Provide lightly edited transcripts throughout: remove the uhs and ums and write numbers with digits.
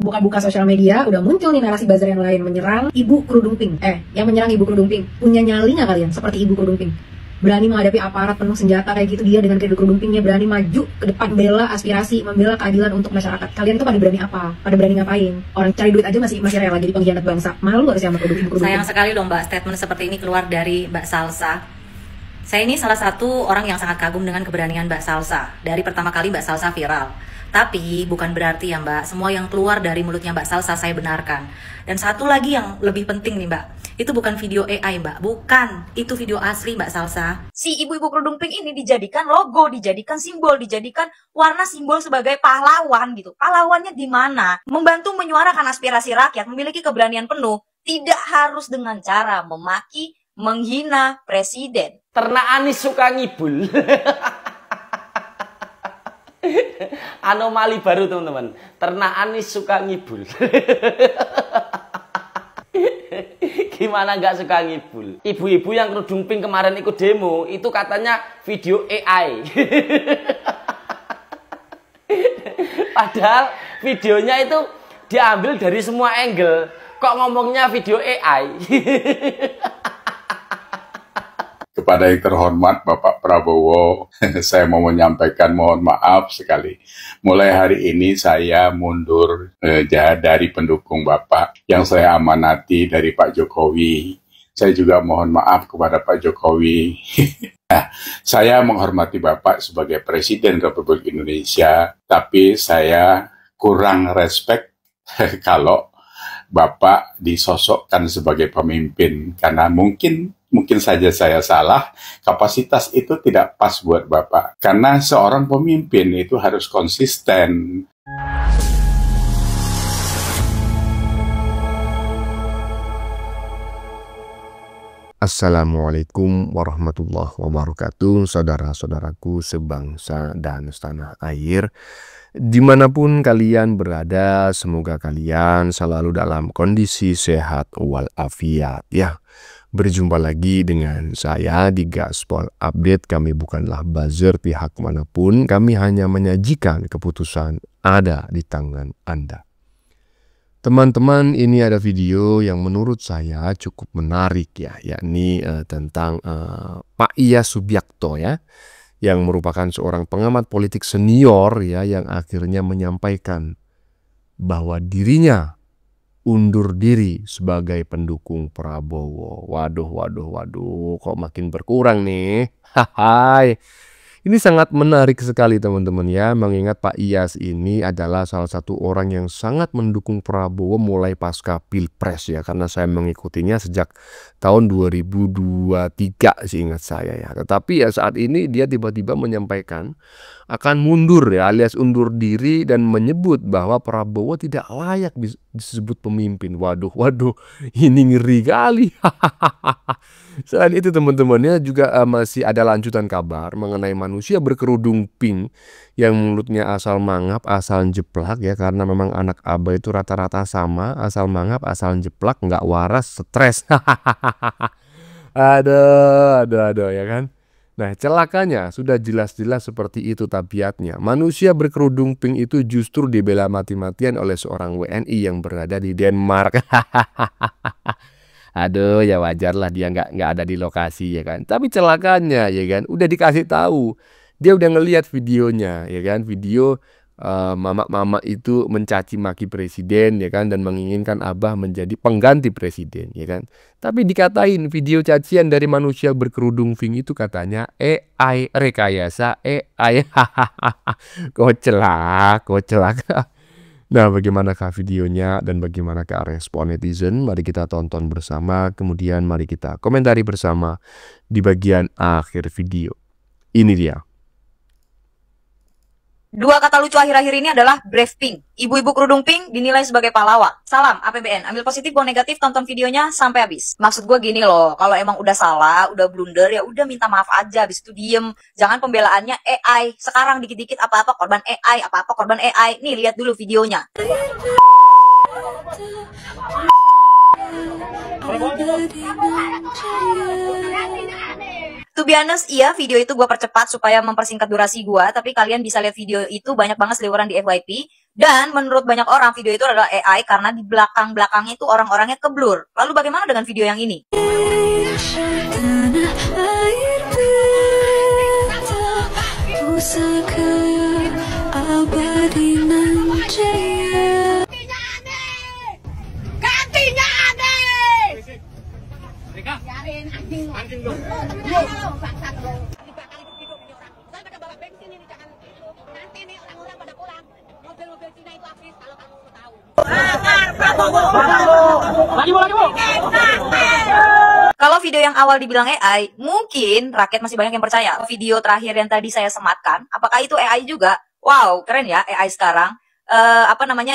buka-buka sosial media, udah muncul nih narasi buzzer yang lain menyerang ibu kerudung pink. Yang menyerang ibu kerudung pink. Punya nyali nggak kalian seperti ibu kerudung pink? Berani menghadapi aparat penuh senjata kayak gitu, dia dengan kerudung pinknya berani maju ke depan, bela aspirasi, membela keadilan untuk masyarakat. Kalian tuh pada berani apa? Pada berani ngapain? Orang cari duit aja masih rela jadi pengkhianat bangsa. Malu harus sama kerudung pink. Sayang sekali loh Mbak, statement seperti ini keluar dari Mbak Salsa. Saya ini salah satu orang yang sangat kagum dengan keberanian Mbak Salsa. Dari pertama kali Mbak Salsa viral. Tapi bukan berarti ya Mbak, semua yang keluar dari mulutnya Mbak Salsa saya benarkan. Dan satu lagi yang lebih penting nih Mbak, itu bukan video AI Mbak, bukan, itu video asli Mbak Salsa. Si ibu-ibu kerudung pink ini dijadikan logo, dijadikan simbol, dijadikan warna simbol sebagai pahlawan gitu. Pahlawannya di mana? Membantu menyuarakan aspirasi rakyat, memiliki keberanian penuh, tidak harus dengan cara memaki, menghina presiden. Ternak Anies suka ngibul. Anomali baru teman-teman. Ternak Anies suka ngibul. Gimana nggak suka ngibul? Ibu-ibu yang kerudung pink kemarin ikut demo itu katanya video AI. Padahal videonya itu diambil dari semua angle. Kok ngomongnya video AI? Kepada yang terhormat Bapak Prabowo, saya mau menyampaikan mohon maaf sekali. Mulai hari ini saya mundur dari pendukung Bapak yang saya amanati dari Pak Jokowi. Saya juga mohon maaf kepada Pak Jokowi. Saya menghormati Bapak sebagai Presiden Republik Indonesia, tapi saya kurang respect kalau Bapak disosokkan sebagai pemimpin, karena mungkin saja saya salah, kapasitas itu tidak pas buat Bapak. Karena seorang pemimpin itu harus konsisten. Assalamualaikum warahmatullahi wabarakatuh, saudara-saudaraku sebangsa dan setanah air. Dimanapun kalian berada, semoga kalian selalu dalam kondisi sehat walafiat ya. Berjumpa lagi dengan saya di Gaspol Update. Kami bukanlah buzzer pihak manapun, kami hanya menyajikan keputusan ada di tangan Anda. Teman-teman, ini ada video yang menurut saya cukup menarik ya, yakni tentang Pak Iyas Subiakto ya, yang merupakan seorang pengamat politik senior ya, yang akhirnya menyampaikan bahwa dirinya undur diri sebagai pendukung Prabowo. Waduh, kok makin berkurang nih. Hai. Ini sangat menarik sekali teman-teman ya, mengingat Pak Iyas ini adalah salah satu orang yang sangat mendukung Prabowo mulai pasca Pilpres ya, karena saya mengikutinya sejak tahun 2023 seingat saya ya. Tetapi ya saat ini dia tiba-tiba menyampaikan akan mundur ya, alias undur diri, dan menyebut bahwa Prabowo tidak layak disebut pemimpin. Waduh, ini ngeri kali. Selain itu teman-temannya juga masih ada lanjutan kabar mengenai manusia berkerudung pink yang mulutnya asal mangap, asal jeplak ya, karena memang anak abah itu rata-rata sama, asal mangap, asal jeplak, nggak waras, stres. Aduh ya kan. Nah, celakanya sudah jelas-jelas seperti itu tabiatnya. Manusia berkerudung pink itu justru dibela mati-matian oleh seorang WNI yang berada di Denmark. Aduh, ya wajar lah dia nggak ada di lokasi ya kan. Tapi celakanya ya kan, udah dikasih tahu, dia udah ngelihat videonya ya kan, video mama-mama itu mencaci maki presiden ya kan, dan menginginkan abah menjadi pengganti presiden ya kan. Tapi dikatain video cacian dari manusia berkerudung pink itu katanya AI, rekayasa AI. Kocak. Nah, bagaimanakah videonya dan bagaimanakah respon netizen? Mari kita tonton bersama, kemudian mari kita komentari bersama di bagian akhir video. Ini dia. Dua kata lucu akhir-akhir ini adalah brave pink. Ibu-ibu kerudung pink dinilai sebagai pahlawan. Salam APBN, ambil positif, buang negatif, tonton videonya sampai habis. Maksud gue gini loh, kalau emang udah salah, udah blunder, ya udah minta maaf aja, habis itu diem. Jangan pembelaannya AI. Sekarang dikit-dikit apa-apa korban AI, apa-apa korban AI. Nih, lihat dulu videonya. To be honest, iya video itu gue percepat supaya mempersingkat durasi gue, tapi kalian bisa lihat video itu banyak banget seliweran di FYP, Dan menurut banyak orang video itu adalah AI karena di belakang-belakangnya itu orang-orangnya keblur. Lalu bagaimana dengan video yang ini? Kalau video yang awal dibilang AI, mungkin rakyat masih banyak yang percaya. Video terakhir yang tadi saya sematkan, apakah itu AI juga? Wow, keren ya AI sekarang.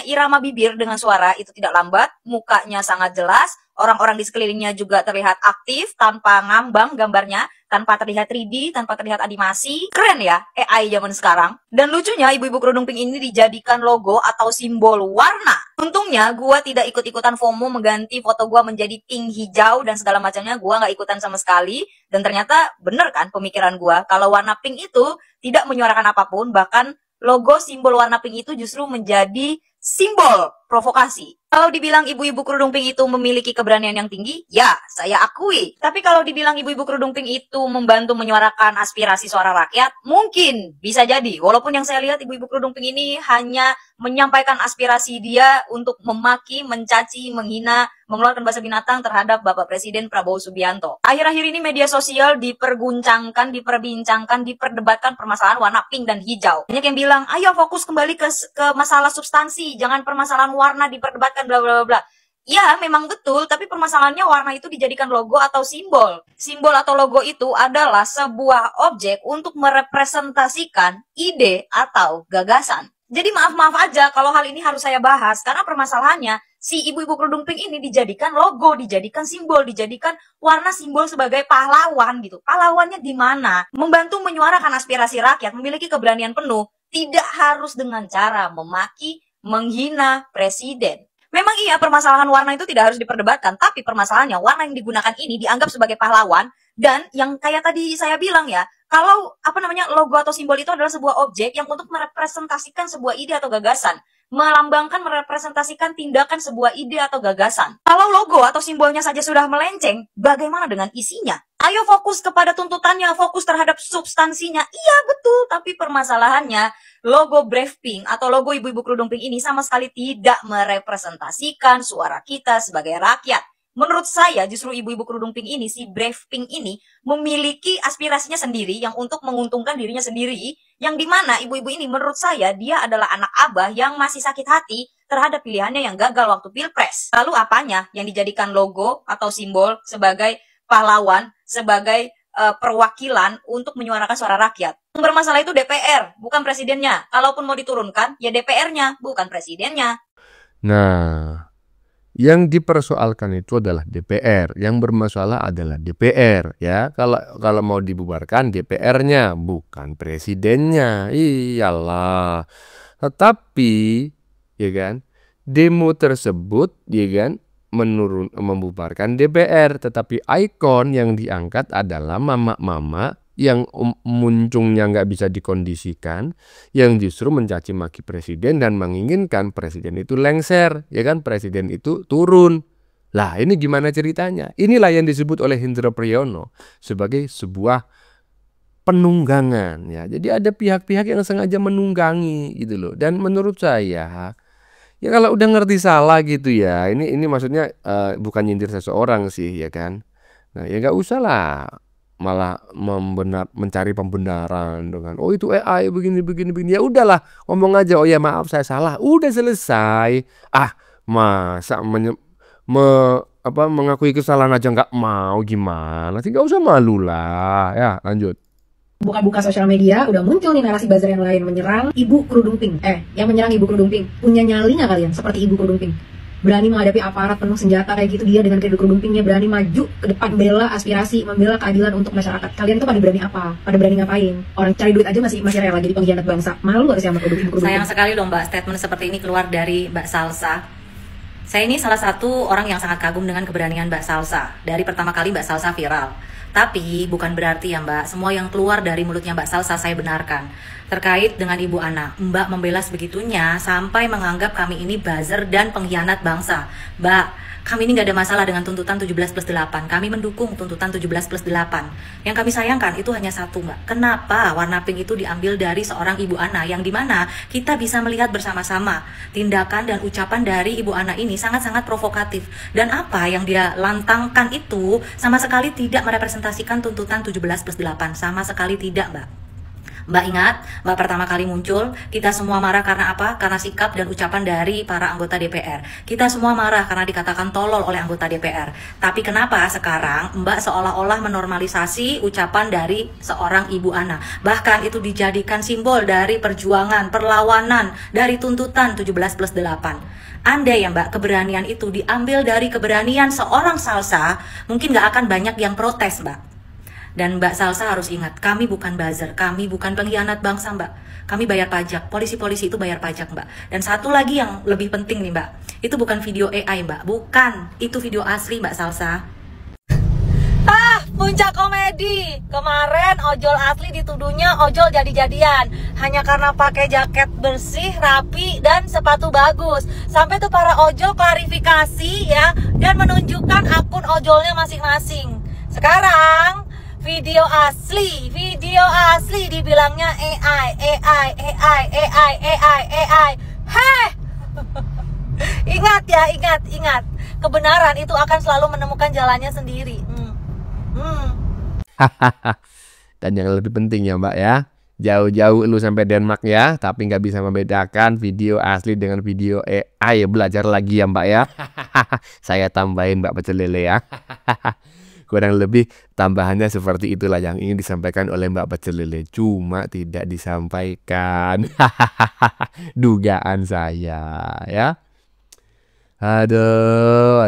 Irama bibir dengan suara itu tidak lambat, mukanya sangat jelas, orang-orang di sekelilingnya juga terlihat aktif, tanpa ngambang gambarnya, tanpa terlihat 3D, tanpa terlihat animasi. Keren ya AI zaman sekarang. Dan lucunya ibu-ibu kerudung pink ini dijadikan logo atau simbol warna. Untungnya gua tidak ikut-ikutan FOMO mengganti foto gua menjadi pink, hijau, dan segala macamnya. Gua nggak ikutan sama sekali. Dan ternyata bener kan pemikiran gua, kalau warna pink itu tidak menyuarakan apapun, bahkan logo simbol warna pink itu justru menjadi simbol provokasi. Kalau dibilang ibu-ibu kerudung pink itu memiliki keberanian yang tinggi, ya, saya akui. Tapi kalau dibilang ibu-ibu kerudung pink itu membantu menyuarakan aspirasi suara rakyat, mungkin bisa jadi. Walaupun yang saya lihat ibu-ibu kerudung pink ini hanya menyampaikan aspirasi dia untuk memaki, mencaci, menghina, mengeluarkan bahasa binatang terhadap Bapak Presiden Prabowo Subianto. Akhir-akhir ini media sosial diperbincangkan, diperdebatkan permasalahan warna pink dan hijau. Banyak yang bilang, ayo fokus kembali ke masalah substansi, jangan permasalahan warna diperdebatkan bla bla bla. Ya, memang betul, tapi permasalahannya warna itu dijadikan logo atau simbol. Simbol atau logo itu adalah sebuah objek untuk merepresentasikan ide atau gagasan. Jadi maaf-maaf aja kalau hal ini harus saya bahas, karena permasalahannya si ibu-ibu kerudung pink ini dijadikan logo, dijadikan simbol, dijadikan warna simbol sebagai pahlawan gitu. Pahlawannya di mana? Membantu menyuarakan aspirasi rakyat, memiliki keberanian penuh, tidak harus dengan cara memaki, menghina presiden. Memang iya permasalahan warna itu tidak harus diperdebatkan, tapi permasalahannya warna yang digunakan ini dianggap sebagai pahlawan, dan yang kayak tadi saya bilang ya, kalau logo atau simbol itu adalah sebuah objek yang untuk merepresentasikan sebuah ide atau gagasan, melambangkan, merepresentasikan tindakan sebuah ide atau gagasan. Kalau logo atau simbolnya saja sudah melenceng, bagaimana dengan isinya? Ayo fokus kepada tuntutannya, fokus terhadap substansinya. Iya betul, tapi permasalahannya logo Brave Pink atau logo ibu-ibu kerudung pink ini sama sekali tidak merepresentasikan suara kita sebagai rakyat. Menurut saya justru ibu-ibu kerudung pink ini, si Brave Pink ini memiliki aspirasinya sendiri yang untuk menguntungkan dirinya sendiri, yang dimana ibu-ibu ini menurut saya dia adalah anak abah yang masih sakit hati terhadap pilihannya yang gagal waktu pilpres. Lalu apanya yang dijadikan logo atau simbol sebagai pahlawan, sebagai perwakilan untuk menyuarakan suara rakyat? Yang bermasalah itu DPR, bukan presidennya. Kalaupun mau diturunkan, ya DPR-nya, bukan presidennya. Nah, yang dipersoalkan itu adalah DPR, yang bermasalah adalah DPR ya. Kalau mau dibubarkan DPR-nya, bukan presidennya. Iyalah. Tetapi ya kan, demo tersebut ya kan membubarkan DPR, tetapi ikon yang diangkat adalah mama-mama yang muncungnya nggak bisa dikondisikan, yang justru mencaci maki presiden dan menginginkan presiden itu lengser, ya kan, presiden itu turun. Lah ini gimana ceritanya? Inilah yang disebut oleh Hendro Priyono sebagai sebuah penunggangan ya. Jadi ada pihak-pihak yang sengaja menunggangi gitu loh. Dan menurut saya ya kalau udah ngerti salah gitu ya, ini maksudnya bukan nyindir seseorang sih ya kan. Nah ya nggak usah lah malah mencari pembenaran dengan oh itu AI begini. Ya udahlah ngomong aja, oh ya maaf saya salah, udah selesai. Masa mengakui kesalahan aja nggak mau, gimana sih? Nggak usah malu lah ya. Lanjut. Buka-buka sosial media, udah muncul nih narasi buzzer yang lain menyerang ibu kerudung pink. Yang menyerang ibu kerudung pink. Punya nyali nggak kalian seperti ibu kerudung pink? Berani menghadapi aparat penuh senjata kayak gitu, dia dengan kerudung pinknya berani maju ke depan, membela aspirasi, membela keadilan untuk masyarakat. Kalian tuh pada berani apa? Pada berani ngapain? Orang cari duit aja masih rela jadi pengkhianat bangsa. Malu gak sih sama ibu kerudung pink? Sayang sekali dong Mbak, statement seperti ini keluar dari Mbak Salsa. Saya ini salah satu orang yang sangat kagum dengan keberanian Mbak Salsa dari pertama kali Mbak Salsa viral. Tapi bukan berarti ya Mbak, semua yang keluar dari mulutnya Mbak Salsa saya benarkan. Terkait dengan Ibu Ana, Mbak membela sebegitunya sampai menganggap kami ini buzzer dan pengkhianat bangsa. Mbak, kami ini nggak ada masalah dengan tuntutan 17+8. Kami mendukung tuntutan 17+8. Yang kami sayangkan itu hanya satu Mbak. Kenapa warna pink itu diambil dari seorang Ibu Ana yang dimana kita bisa melihat bersama-sama tindakan dan ucapan dari Ibu Ana ini sangat-sangat provokatif. Dan apa yang dia lantangkan itu sama sekali tidak merepresentasikan tuntutan 17+8. Sama sekali tidak Mbak. Mbak ingat, Mbak pertama kali muncul, kita semua marah karena apa? Karena sikap dan ucapan dari para anggota DPR. Kita semua marah karena dikatakan tolol oleh anggota DPR. Tapi kenapa sekarang Mbak seolah-olah menormalisasi ucapan dari seorang Ibu Ana? Bahkan itu dijadikan simbol dari perjuangan, perlawanan, dari tuntutan 17+8. Andai ya Mbak, keberanian itu diambil dari keberanian seorang Salsa, mungkin nggak akan banyak yang protes Mbak. Dan Mbak Salsa harus ingat, kami bukan buzzer, kami bukan pengkhianat bangsa Mbak. Kami bayar pajak, polisi-polisi itu bayar pajak Mbak. Dan satu lagi yang lebih penting nih Mbak, itu bukan video AI Mbak, bukan, itu video asli Mbak Salsa. Puncak komedi, kemarin ojol asli dituduhnya ojol jadi-jadian hanya karena pakai jaket bersih, rapi, dan sepatu bagus. Sampai tuh para ojol klarifikasi ya, dan menunjukkan akun ojolnya masing-masing. Sekarang video asli dibilangnya AI. Heh. Ingat ya, ingat. Kebenaran itu akan selalu menemukan jalannya sendiri. Dan yang lebih penting ya Mbak ya, jauh-jauh lu sampai Denmark ya, tapi nggak bisa membedakan video asli dengan video AI. Belajar lagi ya Mbak ya. Saya tambahin Mbak Pecel Lele ya. Kurang lebih tambahannya seperti itulah yang ingin disampaikan oleh Mbak Pecel Lele, cuma tidak disampaikan. Dugaan saya ya. Aduh.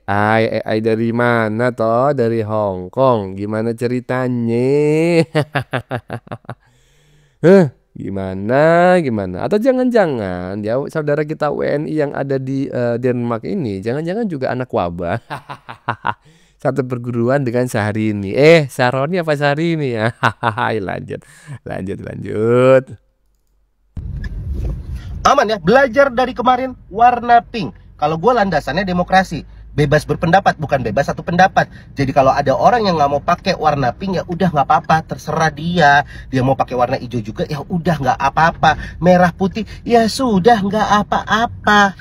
AI dari mana toh? Dari Hong Kong. Gimana ceritanya? Gimana? Atau jangan-jangan ya saudara kita WNI yang ada di Denmark ini, jangan-jangan juga anak wabah. Satu perguruan dengan Syahrini. Saroni apa Syahrini ya? Lanjut. Aman ya, belajar dari kemarin warna pink. Kalau gue landasannya demokrasi, bebas berpendapat, bukan bebas satu pendapat. Jadi kalau ada orang yang nggak mau pakai warna pink, ya udah nggak apa-apa, terserah dia. Dia mau pakai warna hijau juga, ya udah nggak apa-apa. Merah putih, ya sudah nggak apa-apa.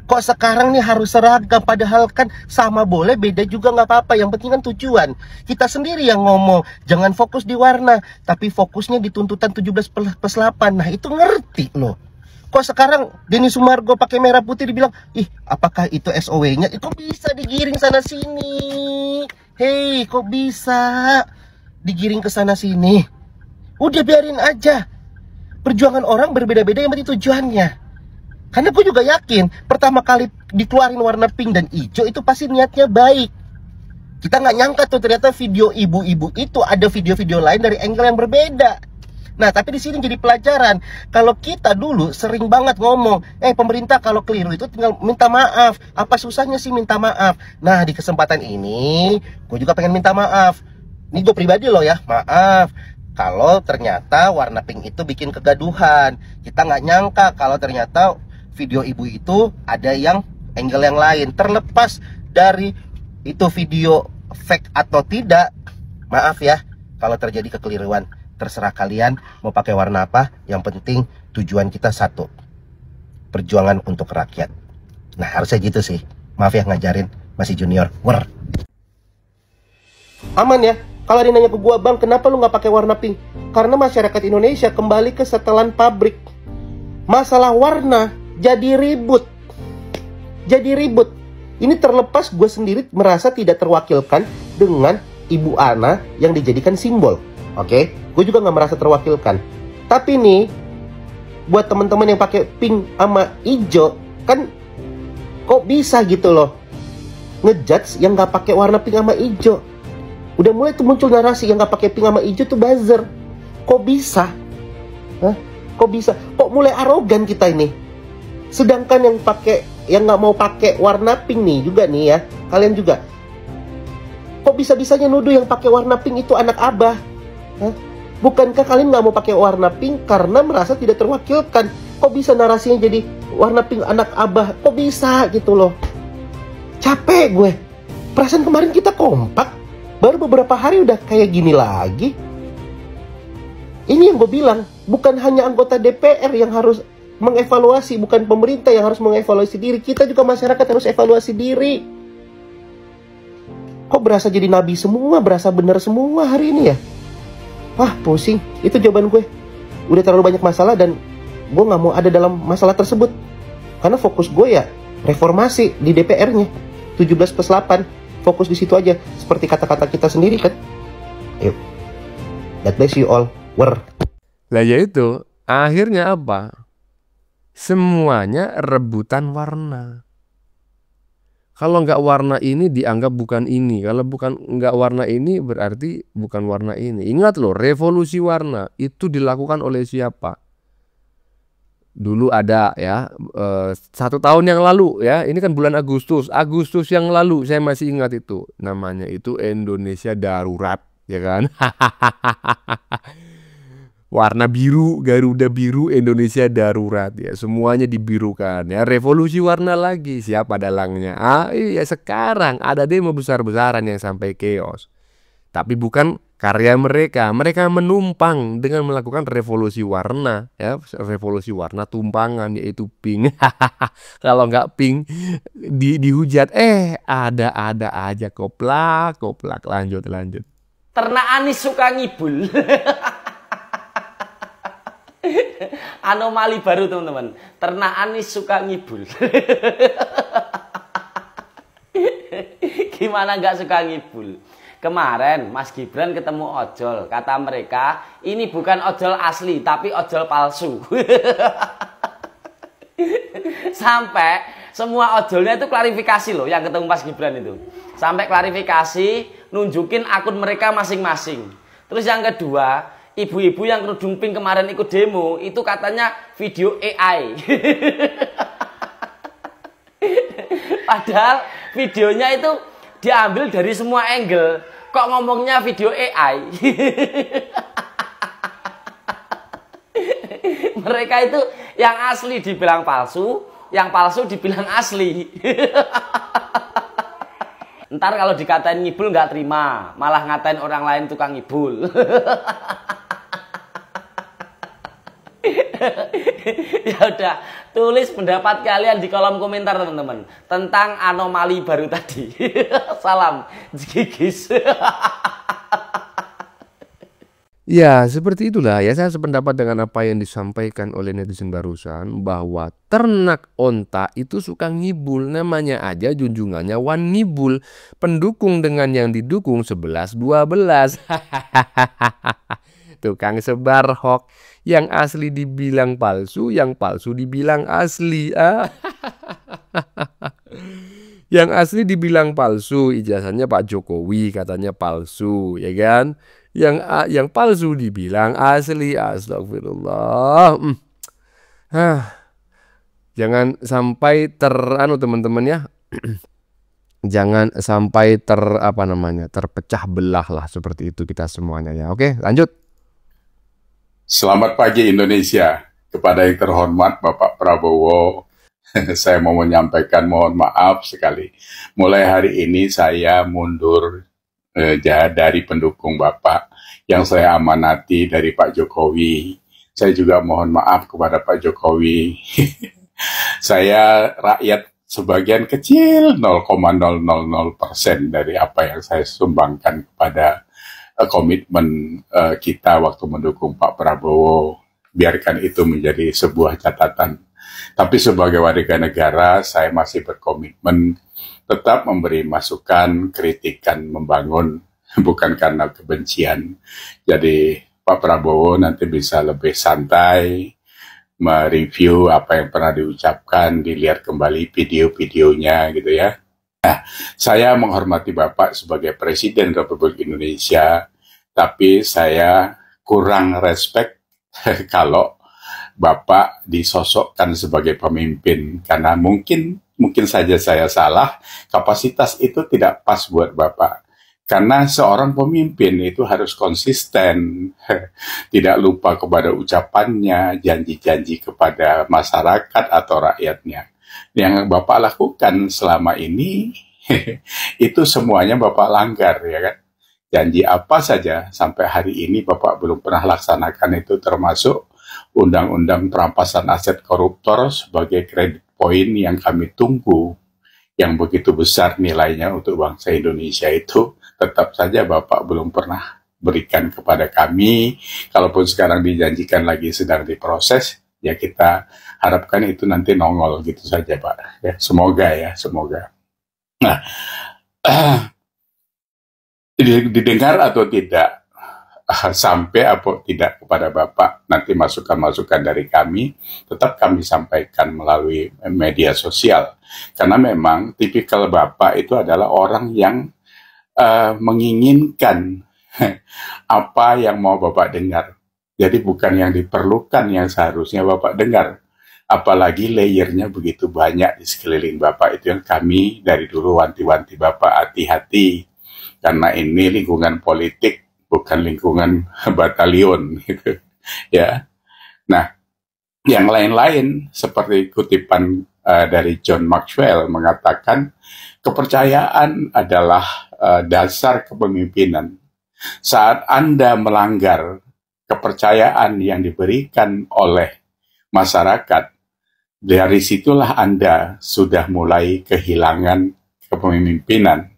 Kok sekarang nih harus seragam, padahal kan sama boleh, beda juga nggak apa-apa. Yang penting kan tujuan. Kita sendiri yang ngomong, jangan fokus di warna, tapi fokusnya di tuntutan 17+8. Nah itu ngerti loh. Kok sekarang Denny Sumargo pakai merah putih dibilang, ih apakah itu SOW-nya? Kok bisa digiring sana sini? Hei, kok bisa digiring ke sana sini? Udah biarin aja. Perjuangan orang berbeda-beda, yang penting tujuannya. Karena gue juga yakin pertama kali dikeluarin warna pink dan hijau itu pasti niatnya baik. Kita nggak nyangka tuh ternyata video ibu-ibu itu ada video-video lain dari angle yang berbeda. Nah, tapi di sini jadi pelajaran. Kalau kita dulu sering banget ngomong, pemerintah kalau keliru itu tinggal minta maaf. Apa susahnya sih minta maaf? Nah, di kesempatan ini, gue juga pengen minta maaf. Ini gue pribadi loh ya, maaf. Kalau ternyata warna pink itu bikin kegaduhan. Kita nggak nyangka kalau ternyata video ibu itu ada yang angle yang lain. Terlepas dari itu video fake atau tidak, maaf ya kalau terjadi kekeliruan. Terserah kalian mau pakai warna apa, yang penting tujuan kita satu, perjuangan untuk rakyat. Nah harusnya gitu sih. Maaf ya ngajarin, masih junior. Aman ya. Kalau dia nanya ke gua, bang kenapa lu nggak pakai warna pink? Karena masyarakat Indonesia kembali ke setelan pabrik. Masalah warna jadi ribut. Ini terlepas gue sendiri merasa tidak terwakilkan dengan Ibu Ana yang dijadikan simbol. Oke, gue juga nggak merasa terwakilkan. Tapi nih, buat teman-teman yang pakai pink sama hijau, kan kok bisa gitu loh ngejudge yang nggak pakai warna pink sama hijau. Udah mulai tuh muncul narasi yang nggak pakai pink sama hijau tuh buzzer. Kok bisa? Kok bisa? Kok mulai arogan kita ini? Sedangkan yang nggak mau pakai warna pink nih juga nih ya, kalian juga. Kok bisa-bisanya nuduh yang pakai warna pink itu anak abah? Hah? Bukankah kalian nggak mau pakai warna pink karena merasa tidak terwakilkan? Kok bisa narasinya jadi warna pink anak abah? Kok bisa gitu loh? Capek gue. Perasaan kemarin kita kompak, baru beberapa hari udah kayak gini lagi. Ini yang gue bilang, bukan hanya anggota DPR yang harus mengevaluasi, bukan pemerintah yang harus mengevaluasi diri. Kita juga masyarakat harus evaluasi diri. Kok berasa jadi nabi semua, berasa benar semua hari ini ya? Wah, pusing. Itu jawaban gue. Udah terlalu banyak masalah dan gue gak mau ada dalam masalah tersebut. Karena fokus gue ya reformasi di DPR-nya. 17+8. Fokus di situ aja. Seperti kata-kata kita sendiri kan. Yuk. God bless you all. Lah ya itu, akhirnya apa? Semuanya rebutan warna. Kalau nggak warna ini dianggap bukan ini. Kalau nggak warna ini berarti bukan warna ini. Ingat loh, revolusi warna itu dilakukan oleh siapa? Dulu ada ya, 1 tahun yang lalu ya, ini kan bulan Agustus yang lalu saya masih ingat itu. Namanya itu Indonesia Darurat, ya kan? Warna biru, Garuda biru, Indonesia Darurat ya, semuanya dibirukan ya. Revolusi warna lagi, siapa dalangnya? Iya sekarang ada demo besar-besaran yang sampai chaos. Tapi bukan karya mereka menumpang dengan melakukan revolusi warna ya, revolusi warna tumpangan yaitu pink. Kalau nggak pink dihujat, ada aja koplak lanjut. Ternak Anis suka ngibul. Anomali baru teman-teman. Ternak Anis suka ngibul. Gimana nggak suka ngibul? Kemarin Mas Gibran ketemu ojol. Kata mereka, ini bukan ojol asli, tapi ojol palsu. Sampai semua ojolnya itu klarifikasi loh, yang ketemu Mas Gibran itu. Sampai klarifikasi, nunjukin akun mereka masing-masing. Terus yang kedua, ibu-ibu yang kerudung pink kemarin ikut demo, itu katanya video AI. Padahal videonya itu diambil dari semua angle. Kok ngomongnya video AI? Mereka itu yang asli dibilang palsu, yang palsu dibilang asli. Ntar kalau dikatain ngibul nggak terima, malah ngatain orang lain tukang ngibul. Ya udah, tulis pendapat kalian di kolom komentar teman-teman tentang anomali baru tadi. Salam Gigis. Ya, seperti itulah ya, saya sependapat dengan apa yang disampaikan oleh netizen barusan, bahwa ternak onta itu suka ngibul, namanya aja junjungannya wan ngibul, pendukung dengan yang didukung 11-12. Tukang sebar hoax, yang asli dibilang palsu, yang palsu dibilang asli. Yang asli dibilang palsu, ijazahnya Pak Jokowi katanya palsu, ya kan? Yang palsu dibilang asli. Astagfirullah. Jangan sampai teman-teman ya. Jangan sampai terpecah belah lah, seperti itu kita semuanya ya. Oke, lanjut. Selamat pagi Indonesia. Kepada yang terhormat Bapak Prabowo, saya mau menyampaikan mohon maaf sekali. Mulai hari ini saya mundur dari pendukung Bapak yang saya amanati dari Pak Jokowi. Saya juga mohon maaf kepada Pak Jokowi. Saya rakyat sebagian kecil 0,000% dari apa yang saya sumbangkan kepada komitmen kita waktu mendukung Pak Prabowo. Biarkan itu menjadi sebuah catatan. Tapi sebagai warga negara, saya masih berkomitmen tetap memberi masukan, kritikan, membangun, bukan karena kebencian. Jadi Pak Prabowo nanti bisa lebih santai, mereview apa yang pernah diucapkan, dilihat kembali video-videonya gitu ya. Nah, saya menghormati Bapak sebagai Presiden Republik Indonesia, tapi saya kurang respect kalau Bapak disosokkan sebagai pemimpin, karena mungkin saja saya salah, kapasitas itu tidak pas buat Bapak. Karena seorang pemimpin itu harus konsisten, tidak lupa kepada ucapannya, janji-janji kepada masyarakat atau rakyatnya. Yang Bapak lakukan selama ini, itu semuanya Bapak langgar, ya kan? Janji apa saja sampai hari ini Bapak belum pernah laksanakan, itu termasuk Undang-Undang Perampasan Aset Koruptor sebagai kredit poin yang kami tunggu, yang begitu besar nilainya untuk bangsa Indonesia itu, tetap saja Bapak belum pernah berikan kepada kami. Kalaupun sekarang dijanjikan lagi sedang diproses, ya kita harapkan itu nanti nongol gitu saja Pak. Ya, semoga. Nah, didengar atau tidak, sampai atau tidak kepada Bapak, nanti masukan-masukan dari kami tetap kami sampaikan melalui media sosial. Karena memang tipikal Bapak itu adalah orang yang menginginkan apa yang mau Bapak dengar. Jadi bukan yang diperlukan yang seharusnya Bapak dengar. Apalagi layernya begitu banyak di sekeliling Bapak. Itu yang kami dari dulu wanti-wanti Bapak, hati-hati. Karena ini lingkungan politik, bukan lingkungan batalion gitu. Ya. Nah, yang lain-lain seperti kutipan dari John Maxwell mengatakan, kepercayaan adalah dasar kepemimpinan. Saat Anda melanggar kepercayaan yang diberikan oleh masyarakat, dari situlah Anda sudah mulai kehilangan kepemimpinan,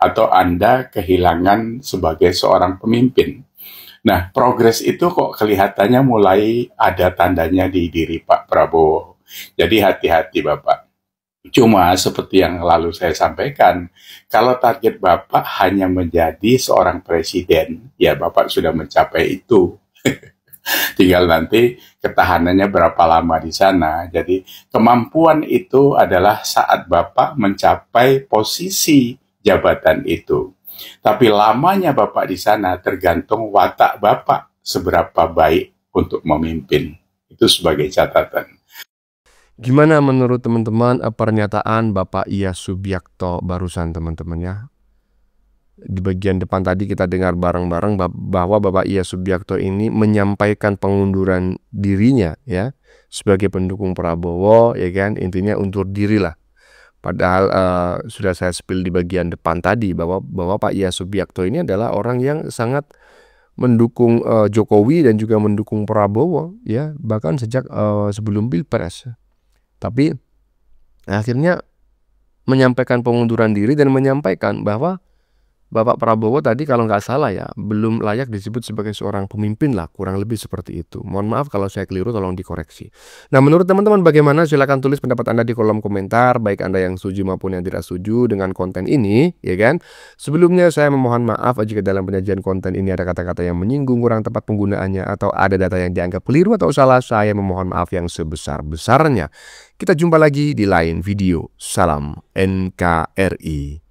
atau Anda kehilangan sebagai seorang pemimpin. Nah, progres itu kok kelihatannya mulai ada tandanya di diri Pak Prabowo. Jadi hati-hati Bapak. Cuma seperti yang lalu saya sampaikan, kalau target Bapak hanya menjadi seorang presiden, ya Bapak sudah mencapai itu. Tinggal nanti ketahanannya berapa lama di sana. Jadi kemampuan itu adalah saat Bapak mencapai posisi jabatan itu. Tapi lamanya Bapak di sana tergantung watak Bapak seberapa baik untuk memimpin. Itu sebagai catatan. Gimana menurut teman-teman pernyataan Bapak Iyas Subiakto barusan teman-teman ya? Di bagian depan tadi kita dengar bareng-bareng bahwa Bapak Iyas Subiakto ini menyampaikan pengunduran dirinya ya sebagai pendukung Prabowo, ya kan, intinya undur diri lah. Padahal sudah saya spill di bagian depan tadi bahwa Pak Iyas Subiakto ini adalah orang yang sangat mendukung Jokowi dan juga mendukung Prabowo ya, bahkan sejak sebelum Pilpres. Tapi akhirnya menyampaikan pengunduran diri dan menyampaikan bahwa Bapak Prabowo tadi kalau nggak salah ya belum layak disebut sebagai seorang pemimpin lah, kurang lebih seperti itu. Mohon maaf kalau saya keliru, tolong dikoreksi. Nah, menurut teman-teman bagaimana? Silakan tulis pendapat Anda di kolom komentar, baik Anda yang setuju maupun yang tidak setuju dengan konten ini, ya kan? Sebelumnya saya memohon maaf jika dalam penyajian konten ini ada kata-kata yang menyinggung, kurang tepat penggunaannya, atau ada data yang dianggap keliru atau salah. Saya memohon maaf yang sebesar-besarnya. Kita jumpa lagi di lain video. Salam NKRI.